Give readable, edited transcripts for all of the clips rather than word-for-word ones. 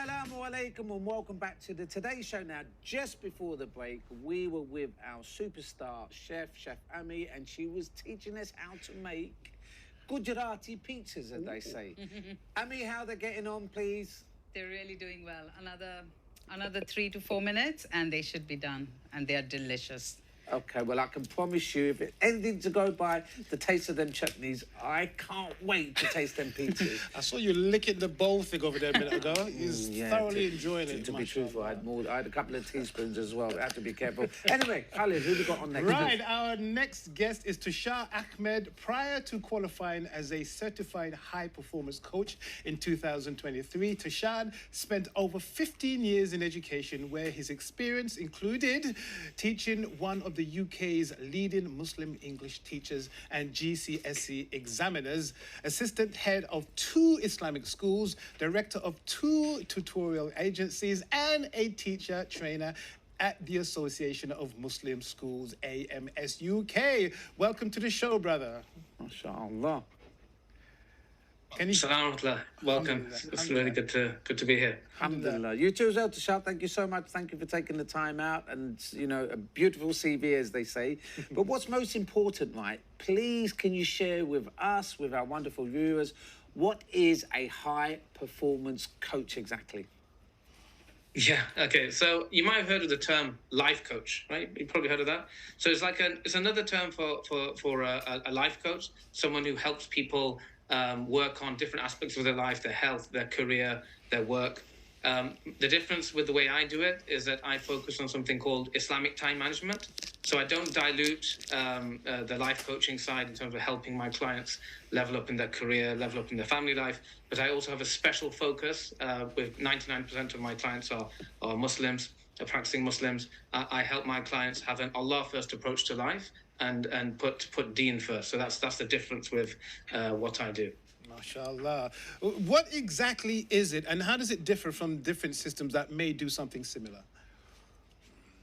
Assalamu alaikum and welcome back to the Today Show. Now, just before the break, we were with our superstar Chef Ami, and she was teaching us how to make Gujarati pizzas, as they say. Ami, how they're getting on, please? They're really doing well. Another 3 to 4 minutes, and they should be done. And they are delicious. Okay, well, I can promise you, if it's anything to go by the taste of them chutneys, I can't wait to taste them pizzas. I saw you licking the bowl thing over there a minute ago. He's thoroughly enjoying it. To be truthful, I had a couple of teaspoons as well. I have to be careful. Anyway, Khalid, who we got on next? Right, our next guest is Tushar Imdad. Prior to qualifying as a certified high-performance coach in 2023, Tushar spent over 15 years in education, where his experience included teaching one of the UK's leading Muslim English teachers and GCSE examiners, assistant head of 2 Islamic schools, director of 2 tutorial agencies, and a teacher trainer at the Association of Muslim Schools, AMS UK. Welcome to the show, brother. MashaAllah. Alhamdulillah. Welcome. It's really good to be here. Alhamdulillah. You too as well, Tushar. Thank you so much. Thank you for taking the time out, and a beautiful CV, as they say. But what's most important, right? Please, can you share with us, with our wonderful viewers, what is a high performance coach exactly? Yeah. Okay. So you might have heard of the term life coach, right? You probably heard of that. So it's another term for a life coach, someone who helps people work on different aspects of their life, their health, their career, their work. The difference with the way I do it is that I focus on something called Islamic time management. So I don't dilute the life coaching side in terms of helping my clients level up in their career, level up in their family life. But I also have a special focus with 99% of my clients are Muslims, are practicing Muslims. I help my clients have an Allah-first approach to life and put deen first. So that's the difference with what I do. MashaAllah. What exactly is it, and how does it differ from different systems that may do something similar?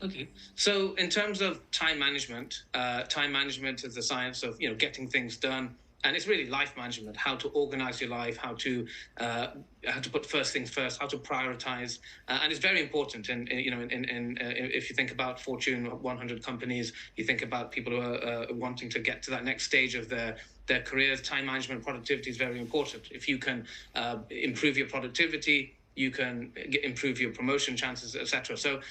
Okay. So in terms of time management is the science of getting things done. And it's really life management, how to organize your life, how to put first things first, how to prioritize. And it's very important. And if you think about Fortune 100 companies, you think about people who are wanting to get to that next stage of their careers, time management, productivity is very important. If you can improve your productivity, you can improve your promotion chances, etc. So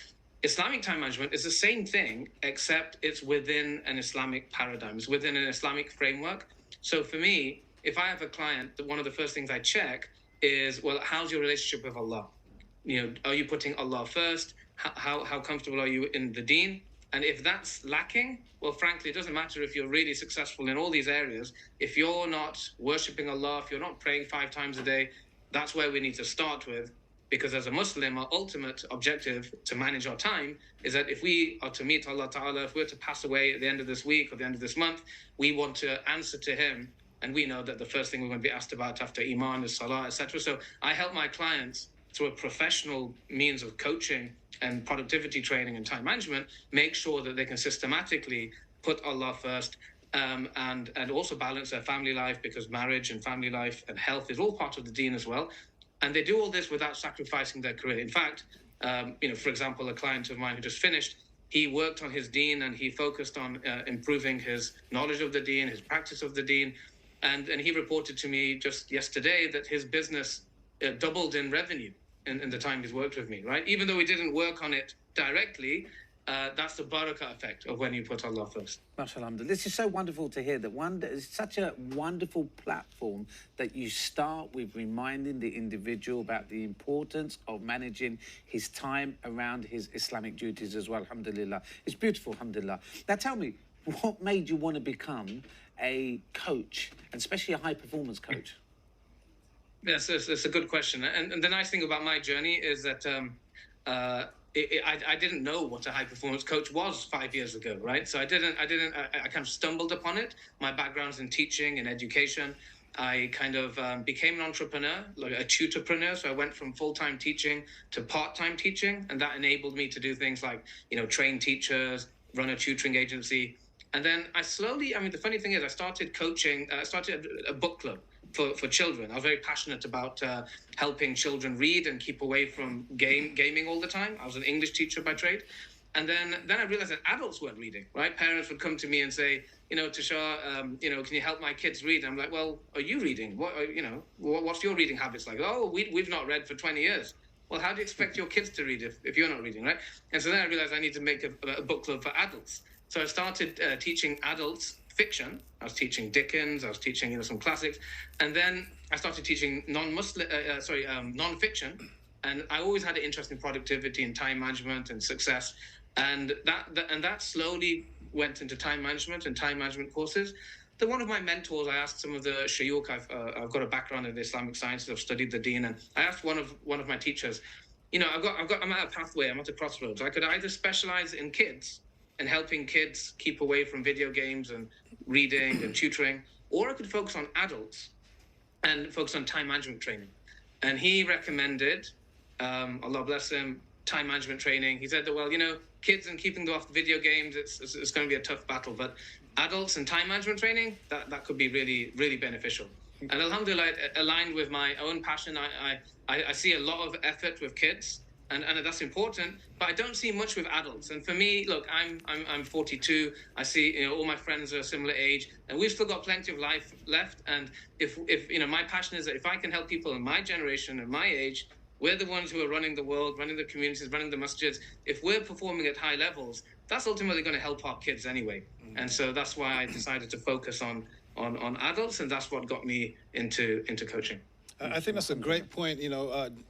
Islamic time management is the same thing, except it's within an Islamic paradigm. It's within an Islamic framework. So for me, if I have a client, one of the first things I check is, well, how's your relationship with Allah? Are you putting Allah first? How comfortable are you in the deen? And if that's lacking, well, frankly, it doesn't matter if you're really successful in all these areas. If you're not worshipping Allah, if you're not praying 5 times a day, that's where we need to start with. Because as a Muslim, our ultimate objective to manage our time is that if we are to meet Allah Ta'ala, if we're to pass away at the end of this week or the end of this month, we want to answer to Him. And we know that the first thing we're going to be asked about after Iman is Salah, etc. So I help my clients through a professional means of coaching and productivity training and time management, make sure that they can systematically put Allah first and also balance their family life, because marriage and family life and health is all part of the deen as well. And they do all this without sacrificing their career. In fact, for example, a client of mine who just finished, he worked on his deen and he focused on improving his knowledge of the deen, his practice of the deen. And he reported to me just yesterday that his business doubled in revenue in the time he's worked with me, right? Even though he didn't work on it directly, that's the barakah effect of when you put Allah first. MashaAllah. This is so wonderful to hear that it's such a wonderful platform that you start with reminding the individual about the importance of managing his time around his Islamic duties as well. Alhamdulillah. It's beautiful, alhamdulillah. Now tell me, what made you want to become a coach, and especially a high-performance coach? Yes, that's a good question. And the nice thing about my journey is that I didn't know what a high performance coach was 5 years ago, right? So I kind of stumbled upon it. My background's in teaching and education. I kind of became an entrepreneur, like a tutorpreneur. So I went from full-time teaching to part-time teaching, and that enabled me to do things like, train teachers, run a tutoring agency. And then the funny thing is I started coaching, I started a book club for children. I was very passionate about helping children read and keep away from gaming all the time. I was an English teacher by trade. And then I realized that adults weren't reading, right? Parents would come to me and say, Tushar, can you help my kids read? And I'm like, well, are you reading? What's your reading habits like? Oh, we've not read for 20 years. Well, how do you expect your kids to read if you're not reading, right? And so then I realized I need to make a book club for adults. So I started teaching adults fiction. I was teaching Dickens. I was teaching some classics, and then I started teaching non-fiction. And I always had an interest in productivity and time management and success, and that slowly went into time management and time management courses. Then one of my mentors, I asked some of the shayukh. I've got a background in the Islamic sciences. I've studied the deen, and I asked one of my teachers, I'm at a pathway. I'm at a crossroads. I could either specialize in kids and helping kids keep away from video games and reading and tutoring, or I could focus on adults and focus on time management training. And he recommended, Allah bless him, time management training. He said that, well, kids and keeping them off video games, it's going to be a tough battle, but adults and time management training, that could be really, really beneficial. And alhamdulillah, it aligned with my own passion. I see a lot of effort with kids, and that's important, but I don't see much with adults. And for me, look, I'm 42. I see all my friends are a similar age, and we've still got plenty of life left. And if my passion is that if I can help people in my generation and my age, we're the ones who are running the world, running the communities, running the masjids. If we're performing at high levels, that's ultimately going to help our kids anyway. Mm-hmm. And so that's why I decided to focus on adults, and that's what got me into coaching. I think that's a great point,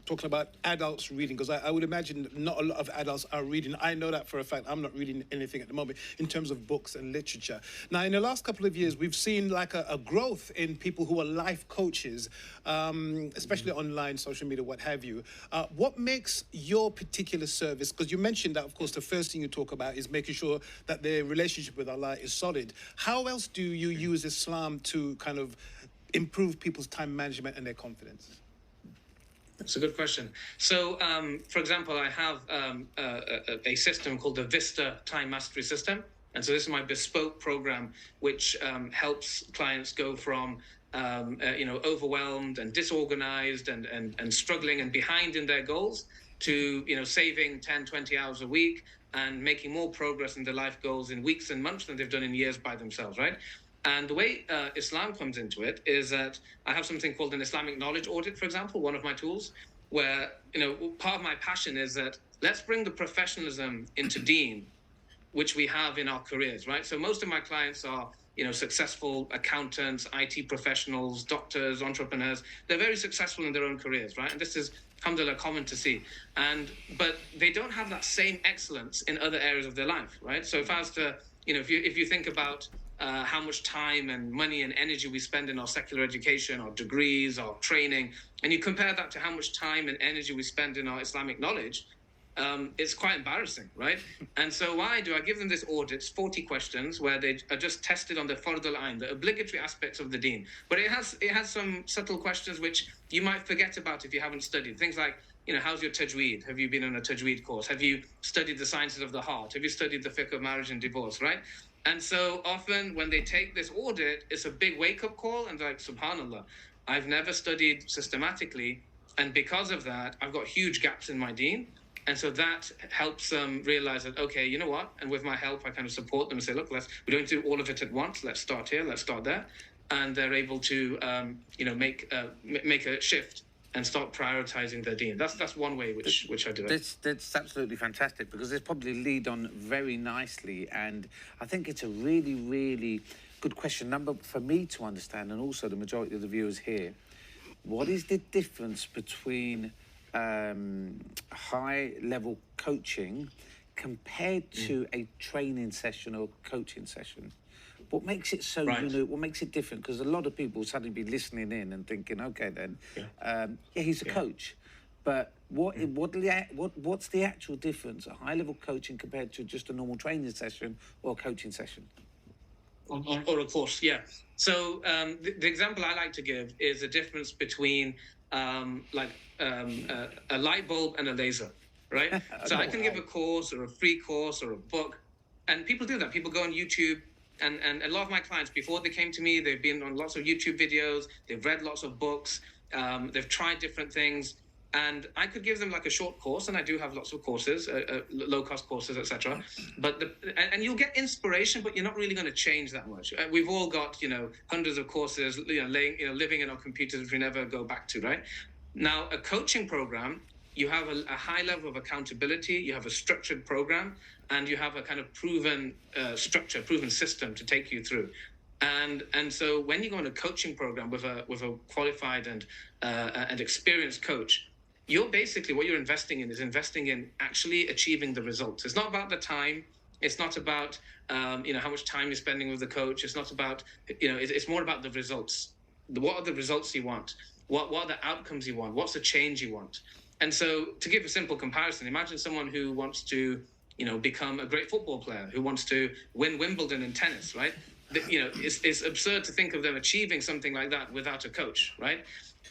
talking about adults reading, because I would imagine not a lot of adults are reading. I know that for a fact. I'm not reading anything at the moment in terms of books and literature. Now, in the last couple of years, we've seen like a growth in people who are life coaches, especially online, social media, what have you. What makes your particular service, because you mentioned that, of course, the first thing you talk about is making sure that their relationship with Allah is solid. How else do you use Islam to kind of improve people's time management and their confidence? That's a good question. So, for example, I have a system called the Vista Time Mastery System. And so this is my bespoke program, which helps clients go from overwhelmed and disorganized and struggling and behind in their goals to saving 10, 20 hours a week and making more progress in their life goals in weeks and months than they've done in years by themselves, right? And the way Islam comes into it is that I have something called an Islamic knowledge audit, for example, one of my tools, where, part of my passion is that let's bring the professionalism into deen, which we have in our careers, right? So most of my clients are, successful accountants, IT professionals, doctors, entrepreneurs. They're very successful in their own careers, right? And this is, alhamdulillah, common to see. But they don't have that same excellence in other areas of their life, right? So if I was to, if you think about how much time and money and energy we spend in our secular education, our degrees, our training, and you compare that to how much time and energy we spend in our Islamic knowledge, it's quite embarrassing, right? And so why do I give them this audit? It's 40 questions where they are just tested on the fard al-ain, the obligatory aspects of the deen. But it has some subtle questions which you might forget about if you haven't studied. Things like, how's your tajweed? Have you been on a tajweed course? Have you studied the sciences of the heart? Have you studied the fiqh of marriage and divorce, right? And so often when they take this audit, it's a big wake-up call, and they're like, subhanAllah, I've never studied systematically, and because of that, I've got huge gaps in my deen. And so that helps them realize that, okay, you know what? And with my help, I kind of support them and say, look, we don't do all of it at once. Let's start here, let's start there. And they're able to, make a shift and start prioritizing their deen. That's one way which I do it. That's absolutely fantastic, because it's probably lead on very nicely, and I think it's a really, really good question number for me to understand, and also the majority of the viewers here. What is the difference between high-level coaching compared to a training session or coaching session? What makes it so unique? What makes it different? Because a lot of people suddenly be listening in and thinking, okay, then, he's a coach. But what's the actual difference, a high-level coaching compared to just a normal training session or a coaching session? Or of course, yeah. So the example I like to give is the difference between a light bulb and a laser, right? So I can give a course or a free course or a book, and people do that. People go on YouTube And a lot of my clients, before they came to me, they've been on lots of YouTube videos, they've read lots of books, they've tried different things. And I could give them like a short course, and I do have lots of courses, low-cost courses, etc. But and you'll get inspiration, but you're not really going to change that much. We've all got hundreds of courses, living in our computers, which we never go back to, right? Now, a coaching program, you have a high level of accountability, you have a structured program, and you have a kind of proven structure, proven system to take you through. And so when you go on a coaching program with a qualified and experienced coach, you're basically, what you're investing in is investing in actually achieving the results. It's not about the time. It's not about how much time you're spending with the coach. It's not about it's more about the results. What are the results you want? What are the outcomes you want? What's the change you want? And so, to give a simple comparison, imagine someone who wants to become a great football player, who wants to win Wimbledon in tennis, right? It's absurd to think of them achieving something like that without a coach, right?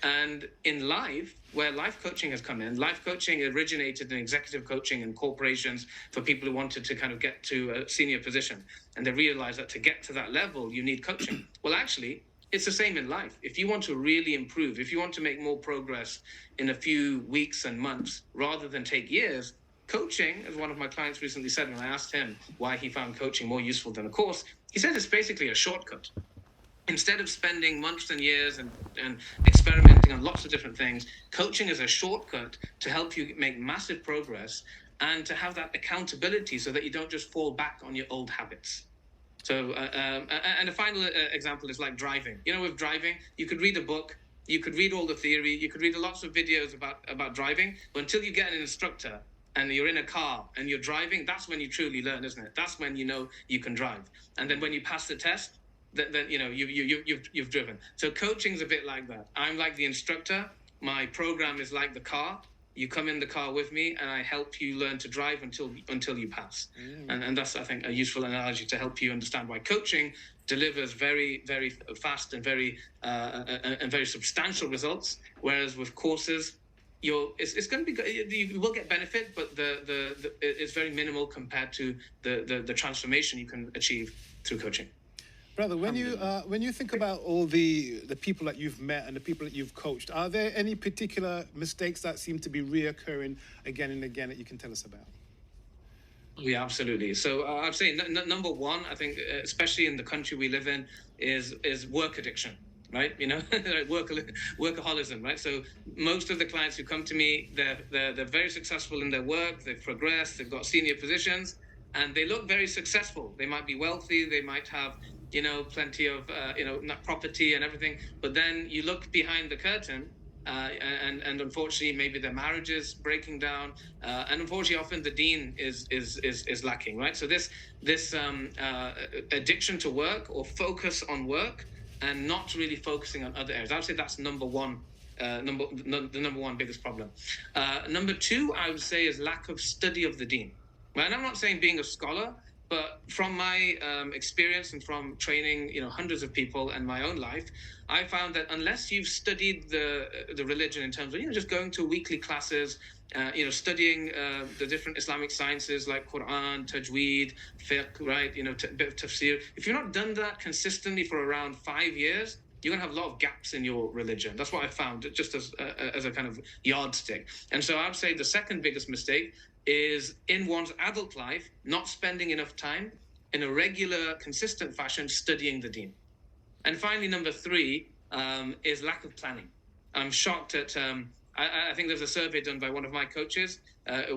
And in life, where life coaching has come in, life coaching originated in executive coaching in corporations for people who wanted to kind of get to a senior position. And they realized that to get to that level, you need coaching. Well, actually, it's the same in life. If you want to really improve, if you want to make more progress in a few weeks and months, rather than take years, coaching, as one of my clients recently said, when I asked him why he found coaching more useful than a course, he said it's basically a shortcut. Instead of spending months and years and experimenting on lots of different things, coaching is a shortcut to help you make massive progress and to have that accountability so that you don't just fall back on your old habits. So, and a final example is like driving. With driving, you could read a book, you could read all the theory, you could read lots of videos about driving, but until you get an instructor and you're in a car and you're driving, that's when you truly learn, isn't it? That's when you can drive. And then when you pass the test, then you've driven. So coaching's a bit like that. I'm like the instructor. My program is like the car. You come in the car with me, and I help you learn to drive until you pass. And that's, I think, a useful analogy to help you understand why coaching delivers very, very fast and very substantial results. Whereas with courses, it's going to be, you will get benefit, but it's very minimal compared to the transformation you can achieve through coaching. Brother, when you think about all the people that you've met and the people that you've coached, are there any particular mistakes that seem to be reoccurring again and again that you can tell us about? Yeah, absolutely. So I'd say number one, I think, especially in the country we live in, is work addiction, right? Workaholism, right? So most of the clients who come to me, they're very successful in their work. They've progressed. They've got senior positions, and they look very successful. They might be wealthy. They might have plenty of property and everything. But then you look behind the curtain, and unfortunately, maybe their marriage is breaking down, and unfortunately, often the deen is lacking, right? So this addiction to work or focus on work and not really focusing on other areas. I would say that's number one. The number one biggest problem. Number two, I would say, is lack of study of the deen. Right? And I'm not saying being a scholar, but from my experience and from training, hundreds of people and my own life, I found that unless you've studied the religion in terms of just going to weekly classes, studying the different Islamic sciences like Quran, Tajweed, Fiqh, right, a bit of tafsir. If you've not done that consistently for around 5 years, you're going to have a lot of gaps in your religion. That's what I found, just as a kind of yardstick. And so I'd say the second biggest mistake is in one's adult life, not spending enough time in a regular, consistent fashion studying the deen. And finally, number three is lack of planning. I'm shocked at, I think there's a survey done by one of my coaches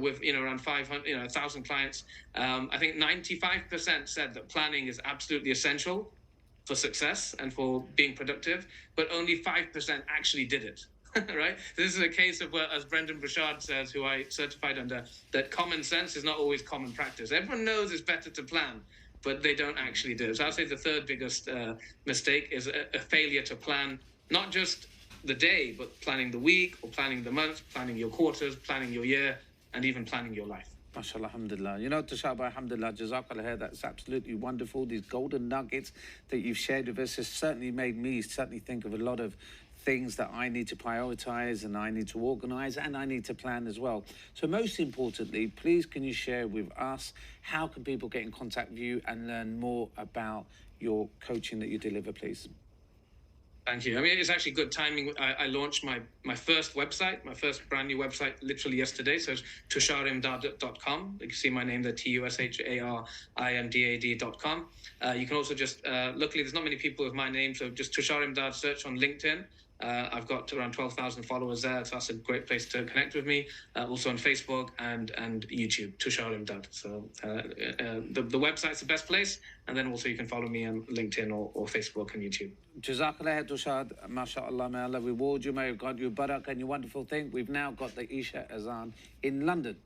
with, around 500, 1,000 clients. I think 95% said that planning is absolutely essential for success and for being productive, but only 5% actually did it. Right? This is a case of, as Brendan Burchard says, who I certified under, that common sense is not always common practice. Everyone knows it's better to plan, but they don't actually do it. So I'd say the third biggest mistake is a failure to plan, not just the day, but planning the week or planning the month, planning your quarters, planning your year, and even planning your life. MashaAllah, alhamdulillah. Tushar, alhamdulillah, jazakallah, that's absolutely wonderful. These golden nuggets that you've shared with us has certainly made me think of a lot of things that I need to prioritize and I need to organize and I need to plan as well. So most importantly, please can you share with us, how can people get in contact with you and learn more about your coaching that you deliver, please? Thank you. I mean, it's actually good timing. I launched my first website, my first brand new website, literally yesterday. So it's tusharimdad.com. You can see my name there, TUSHARIMDAD.com. You can also just, luckily, there's not many people with my name, so just Tushar Imdad, search on LinkedIn. I've got around 12,000 followers there, so that's a great place to connect with me. Also on Facebook and YouTube, Tushar Imdad. So the website's the best place, and then also you can follow me on LinkedIn or Facebook and YouTube. Jazakallah, Tushar, mashallah, may Allah reward you, may God you barak and your wonderful thing. We've now got the Isha Azan in London.